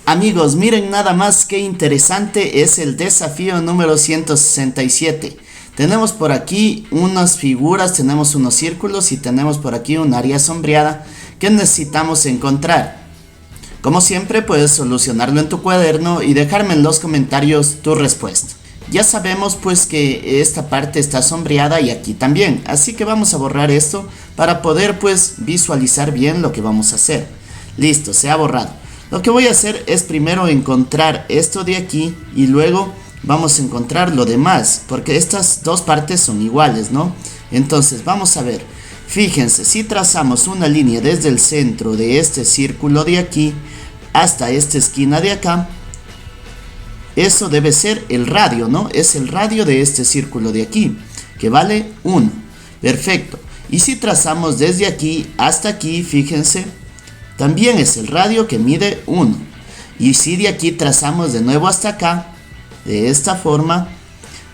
Amigos, miren nada más qué interesante es el desafío número 167. Tenemos por aquí unas figuras, tenemos unos círculos y tenemos por aquí un área sombreada que necesitamos encontrar. Como siempre, puedes solucionarlo en tu cuaderno y dejarme en los comentarios tu respuesta. Ya sabemos pues que esta parte está sombreada y aquí también, así que vamos a borrar esto para poder pues visualizar bien lo que vamos a hacer. Listo, se ha borrado. Lo que voy a hacer es primero encontrar esto de aquí y luego vamos a encontrar lo demás, porque estas dos partes son iguales, ¿no? Entonces vamos a ver, fíjense, si trazamos una línea desde el centro de este círculo de aquí hasta esta esquina de acá, eso debe ser el radio, ¿no? Es el radio de este círculo de aquí, que vale 1. Perfecto. Y si trazamos desde aquí hasta aquí, fíjense, también es el radio que mide 1. Y si de aquí trazamos de nuevo hasta acá, de esta forma,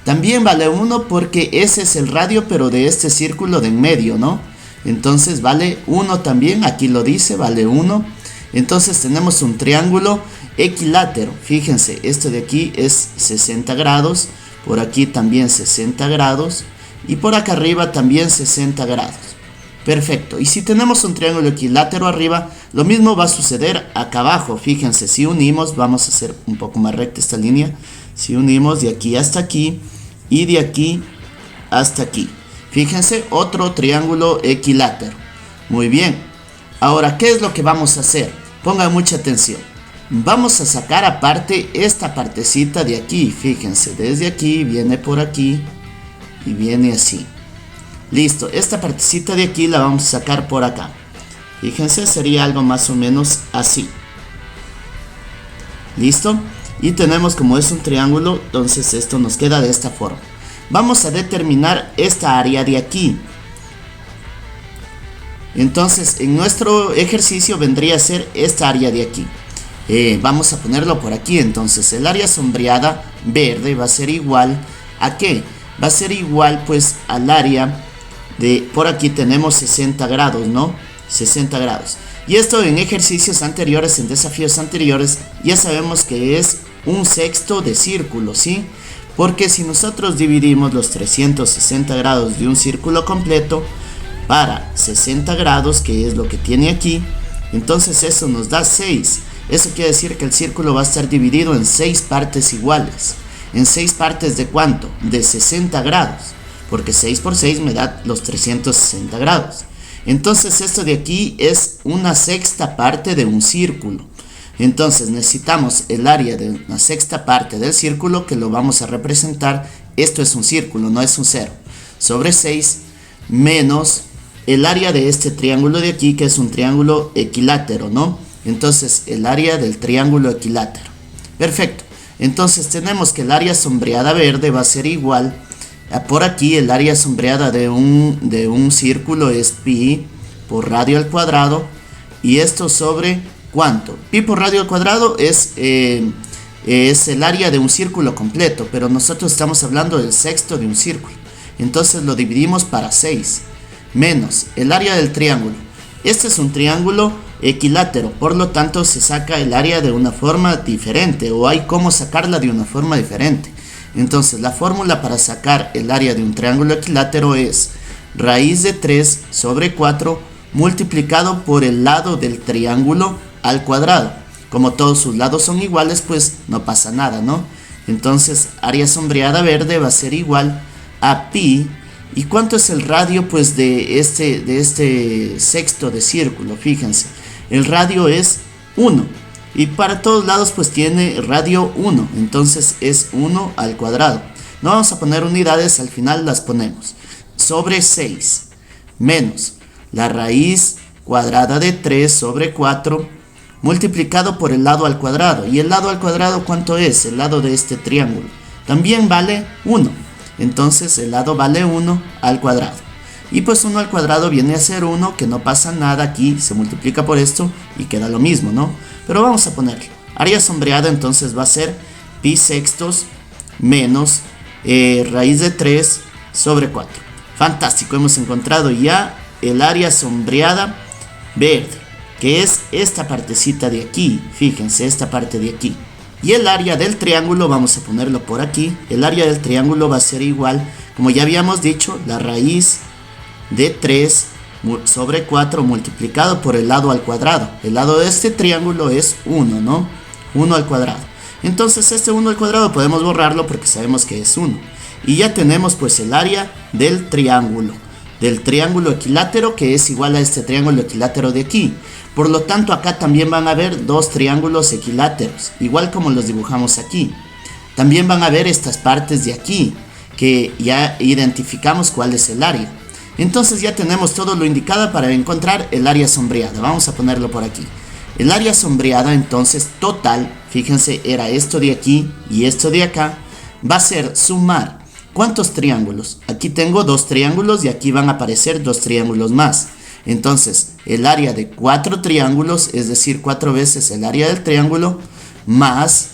también vale 1 porque ese es el radio, pero de este círculo de en medio, ¿no? Entonces vale 1 también, aquí lo dice, vale 1. Entonces tenemos un triángulo equilátero. Fíjense, este de aquí es 60 grados, por aquí también 60 grados y por acá arriba también 60 grados. Perfecto, y si tenemos un triángulo equilátero arriba, lo mismo va a suceder acá abajo. Fíjense, si unimos, vamos a hacer un poco más recta esta línea. Si unimos de aquí hasta aquí y de aquí hasta aquí, fíjense, otro triángulo equilátero. Muy bien, ahora, ¿qué es lo que vamos a hacer? Pongan mucha atención. Vamos a sacar aparte esta partecita de aquí. Fíjense, desde aquí viene por aquí y viene así. Listo, esta partecita de aquí la vamos a sacar por acá. Fíjense, sería algo más o menos así. Listo, y tenemos, como es un triángulo, entonces esto nos queda de esta forma. Vamos a determinar esta área de aquí. Entonces en nuestro ejercicio vendría a ser esta área de aquí. Vamos a ponerlo por aquí. Entonces el área sombreada verde va a ser igual a ¿qué? Va a ser igual pues al área de, por aquí tenemos 60 grados, ¿no? 60 grados. Y esto en ejercicios anteriores, en desafíos anteriores, ya sabemos que es un sexto de círculo, ¿sí? Porque si nosotros dividimos los 360 grados de un círculo completo para 60 grados, que es lo que tiene aquí, entonces eso nos da 6. Eso quiere decir que el círculo va a estar dividido en 6 partes iguales. ¿En 6 partes de cuánto? De 60 grados, porque 6 por 6 me da los 360 grados. Entonces esto de aquí es una sexta parte de un círculo. Entonces necesitamos el área de una sexta parte del círculo, que lo vamos a representar. Esto es un círculo, no es un 0. Sobre 6 menos el área de este triángulo de aquí, que es un triángulo equilátero, ¿no? Entonces el área del triángulo equilátero. Perfecto. Entonces tenemos que el área sombreada verde va a ser igual a, por aquí el área sombreada de un círculo es pi por radio al cuadrado. Y esto sobre ¿cuánto? Pi por radio al cuadrado es el área de un círculo completo, pero nosotros estamos hablando del sexto de un círculo. Entonces lo dividimos para 6 menos el área del triángulo. Este es un triángulo equilátero, por lo tanto se saca el área de una forma diferente, o hay cómo sacarla de una forma diferente. Entonces la fórmula para sacar el área de un triángulo equilátero es raíz de 3 sobre 4 multiplicado por el lado del triángulo al cuadrado. Como todos sus lados son iguales, pues no pasa nada, ¿no? Entonces área sombreada verde va a ser igual a pi. ¿Y cuánto es el radio pues de este sexto de círculo? Fíjense, el radio es 1 y para todos lados pues tiene radio 1, entonces es 1 al cuadrado. No vamos a poner unidades, al final las ponemos. Sobre 6 menos la raíz cuadrada de 3 sobre 4 multiplicado por el lado al cuadrado. ¿Y el lado al cuadrado cuánto es? El lado de este triángulo también vale 1. Entonces el lado vale 1 al cuadrado. Y pues 1 al cuadrado viene a ser 1, que no pasa nada, aquí se multiplica por esto y queda lo mismo, ¿no? Pero vamos a ponerlo. Área sombreada entonces va a ser pi sextos menos raíz de 3 sobre 4. Fantástico, hemos encontrado ya el área sombreada verde. que es esta partecita de aquí, fíjense, esta parte de aquí. Y el área del triángulo, vamos a ponerlo por aquí, el área del triángulo va a ser igual, como ya habíamos dicho, la raíz de 3 sobre 4 multiplicado por el lado al cuadrado. El lado de este triángulo es 1, ¿no? 1 al cuadrado. Entonces este 1 al cuadrado podemos borrarlo porque sabemos que es 1. Y ya tenemos pues el área del triángulo equilátero, que es igual a este triángulo equilátero de aquí. Por lo tanto, acá también van a haber dos triángulos equiláteros, igual como los dibujamos aquí. También van a ver estas partes de aquí, que ya identificamos cuál es el área. Entonces ya tenemos todo lo indicado para encontrar el área sombreada. Vamos a ponerlo por aquí. El área sombreada, entonces, total, fíjense, era esto de aquí y esto de acá, va a ser sumar. ¿Cuántos triángulos? Aquí tengo dos triángulos y aquí van a aparecer dos triángulos más. Entonces, el área de 4 triángulos, es decir, 4 veces el área del triángulo, más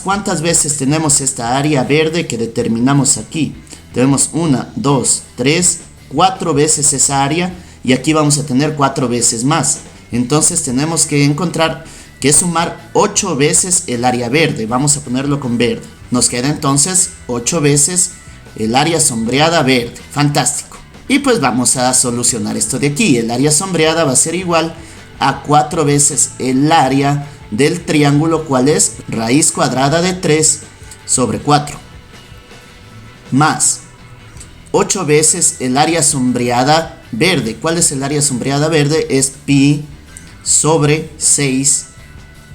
¿cuántas veces tenemos esta área verde que determinamos aquí? Tenemos 1, 2, 3, 4 veces esa área y aquí vamos a tener 4 veces más. Entonces tenemos que encontrar que sumar 8 veces el área verde. Vamos a ponerlo con verde. Nos queda entonces 8 veces el área sombreada verde. Fantástico. Y pues vamos a solucionar esto de aquí. El área sombreada va a ser igual a 4 veces el área del triángulo, ¿cuál es? Raíz cuadrada de 3 sobre 4. Más 8 veces el área sombreada verde. ¿Cuál es el área sombreada verde? Es pi sobre 6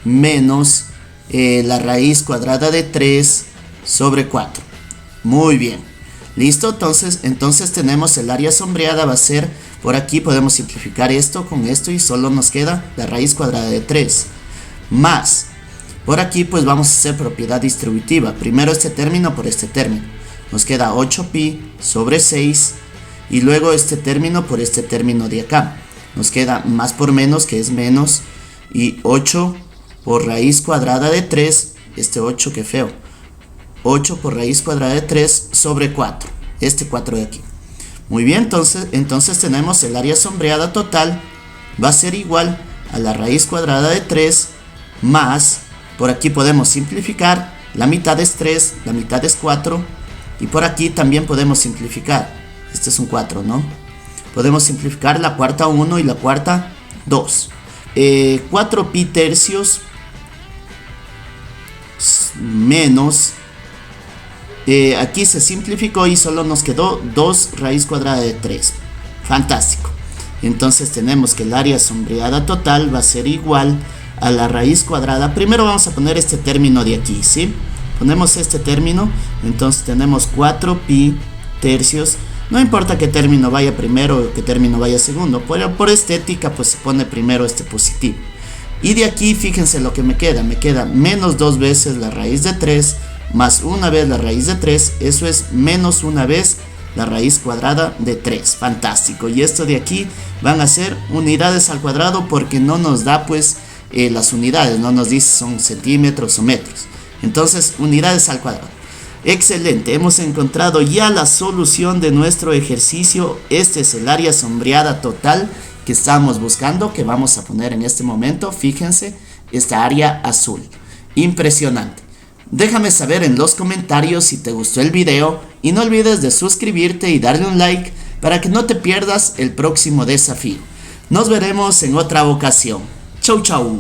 menos la raíz cuadrada de 3 sobre 4. Muy bien. ¿Listo? Entonces tenemos el área sombreada, va a ser, por aquí podemos simplificar esto con esto y solo nos queda la raíz cuadrada de 3. Más, por aquí pues vamos a hacer propiedad distributiva. Primero este término por este término. Nos queda 8pi sobre 6 y luego este término por este término de acá. Nos queda más por menos, que es menos, y 8 por raíz cuadrada de 3, este 8 que feo, 8 por raíz cuadrada de 3 sobre 4, este 4 de aquí. Muy bien, entonces tenemos el área sombreada total, va a ser igual a la raíz cuadrada de 3 más, por aquí podemos simplificar, la mitad es 3, la mitad es 4, y por aquí también podemos simplificar, este es un 4, ¿no? Podemos simplificar la cuarta 1 y la cuarta 2. 4 pi tercios menos, aquí se simplificó y solo nos quedó 2 raíz cuadrada de 3. Fantástico. Entonces tenemos que el área sombreada total va a ser igual a la raíz cuadrada. Primero vamos a poner este término de aquí, ¿sí? Ponemos este término, entonces tenemos 4 pi tercios. No importa qué término vaya primero o qué término vaya segundo, por estética pues se pone primero este positivo. Y de aquí fíjense lo que me queda menos 2 veces la raíz de 3 más una vez la raíz de 3, eso es menos una vez la raíz cuadrada de 3. Fantástico. Y esto de aquí van a ser unidades al cuadrado porque no nos da pues las unidades, no nos dice son centímetros o metros. Entonces unidades al cuadrado. Excelente, hemos encontrado ya la solución de nuestro ejercicio. Este es el área sombreada total que estamos buscando, que vamos a poner en este momento. Fíjense, esta área azul. Impresionante. Déjame saber en los comentarios si te gustó el video y no olvides de suscribirte y darle un like para que no te pierdas el próximo desafío. Nos veremos en otra ocasión. Chau chau.